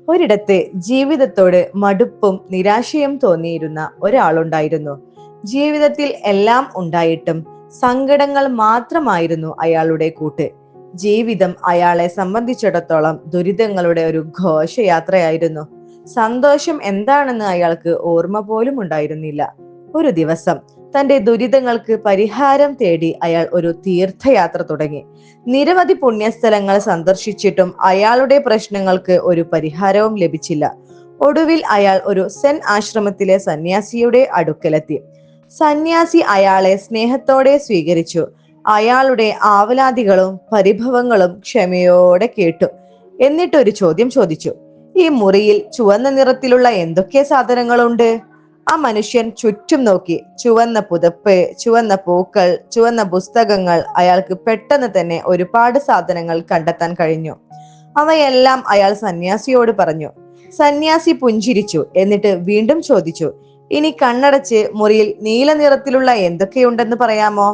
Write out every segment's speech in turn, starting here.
ഒരിടത്ത് ജീവിതത്തോട് മടുപ്പും നിരാശയും തോന്നിയിരുന്ന ഒരാളുണ്ടായിരുന്നു. ജീവിതത്തിൽ എല്ലാം ഉണ്ടായിട്ടും സങ്കടങ്ങൾ മാത്രമായിരുന്നു അയാളുടെ കൂട്ട്. ജീവിതം അയാളെ സംബന്ധിച്ചിടത്തോളം ദുരിതങ്ങളുടെ ഒരു ഘോഷയാത്രയായിരുന്നു. സന്തോഷം എന്താണെന്ന് അയാൾക്ക് ഓർമ്മ പോലും ഉണ്ടായിരുന്നില്ല. ഒരു ദിവസം തന്റെ ദുരിതങ്ങൾക്ക് പരിഹാരം തേടി അയാൾ ഒരു തീർത്ഥയാത്ര തുടങ്ങി. നിരവധി പുണ്യസ്ഥലങ്ങൾ സന്ദർശിച്ചിട്ടും അയാളുടെ പ്രശ്നങ്ങൾക്ക് ഒരു പരിഹാരവും ലഭിച്ചില്ല. ഒടുവിൽ അയാൾ ഒരു സെൻ ആശ്രമത്തിലെ സന്യാസിയുടെ അടുക്കലെത്തി. സന്യാസി അയാളെ സ്നേഹത്തോടെ സ്വീകരിച്ചു. അയാളുടെ ആവലാതികളും പരിഭവങ്ങളും ക്ഷമയോടെ കേട്ടു. എന്നിട്ട് ഒരു ചോദ്യം ചോദിച്ചു: ഈ മുറിയിൽ ചുവന്ന നിറത്തിലുള്ള എന്തൊക്കെ സാധനങ്ങളുണ്ട്? ആ മനുഷ്യൻ ചുറ്റും നോക്കി. ചുവന്ന പുതപ്പ്, ചുവന്ന പൂക്കൾ, ചുവന്ന പുസ്തകങ്ങൾ. അയാൾക്ക് പെട്ടെന്ന് തന്നെ ഒരുപാട് സാധനങ്ങൾ കണ്ടെത്താൻ കഴിഞ്ഞു. അവയെല്ലാം അയാൾ സന്യാസിയോട് പറഞ്ഞു. സന്യാസി പുഞ്ചിരിച്ചു. എന്നിട്ട് വീണ്ടും ചോദിച്ചു: ഇനി കണ്ണടച്ച് മുറിയിൽ നീല നിറത്തിലുള്ള എന്തൊക്കെയുണ്ടെന്ന് പറയാമോ?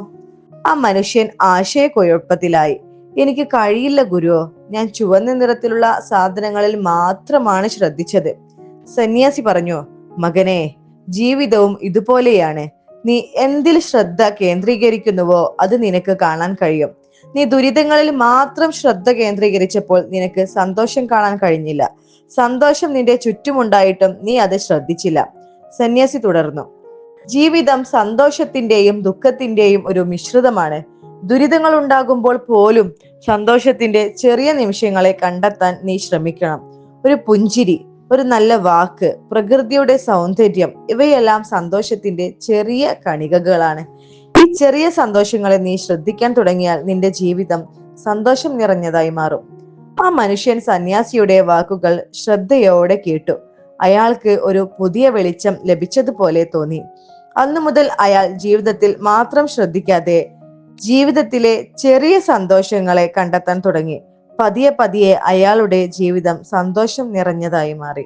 ആ മനുഷ്യൻ ആശയക്കുഴപ്പത്തിലായി. എനിക്ക് കഴിയില്ല ഗുരുവോ, ഞാൻ ചുവന്ന നിറത്തിലുള്ള സാധനങ്ങളിൽ മാത്രമാണ് ശ്രദ്ധിച്ചത്. സന്യാസി പറഞ്ഞു: മകനെ, ജീവിതവും ഇതുപോലെയാണ്. നീ എന്തിൽ ശ്രദ്ധ കേന്ദ്രീകരിക്കുന്നുവോ അത് നിനക്ക് കാണാൻ കഴിയും. നീ ദുരിതങ്ങളിൽ മാത്രം ശ്രദ്ധ കേന്ദ്രീകരിച്ചപ്പോൾ നിനക്ക് സന്തോഷം കാണാൻ കഴിഞ്ഞില്ല. സന്തോഷം നിന്റെ ചുറ്റുമുണ്ടായിട്ടും നീ അത് ശ്രദ്ധിച്ചില്ല. സന്യാസി തുടർന്നു: ജീവിതം സന്തോഷത്തിന്റെയും ദുഃഖത്തിന്റെയും ഒരു മിശ്രിതമാണ്. ദുരിതങ്ങൾ ഉണ്ടാകുമ്പോൾ പോലും സന്തോഷത്തിന്റെ ചെറിയ നിമിഷങ്ങളെ കണ്ടെത്താൻ നീ ശ്രമിക്കണം. ഒരു പുഞ്ചിരി, ഒരു നല്ല വാക്ക്, പ്രകൃതിയുടെ സൗന്ദര്യം, ഇവയെല്ലാം സന്തോഷത്തിന്റെ ചെറിയ കണികകളാണ്. ഈ ചെറിയ സന്തോഷങ്ങളെ നീ ശ്രദ്ധിക്കാൻ തുടങ്ങിയാൽ നിന്റെ ജീവിതം സന്തോഷം നിറഞ്ഞതായി മാറും. ആ മനുഷ്യൻ സന്യാസിയുടെ വാക്കുകൾ ശ്രദ്ധയോടെ കേട്ടു. അയാൾക്ക് ഒരു പുതിയ വെളിച്ചം ലഭിച്ചതുപോലെ തോന്നി. അന്നു മുതൽ അയാൾ ജീവിതത്തിൽ മാത്രം ശ്രദ്ധിക്കാതെ ജീവിതത്തിലെ ചെറിയ സന്തോഷങ്ങളെ കണ്ടെത്താൻ തുടങ്ങി. പതിയെ പതിയെ അയാളുടെ ജീവിതം സന്തോഷം നിറഞ്ഞതായി മാറി.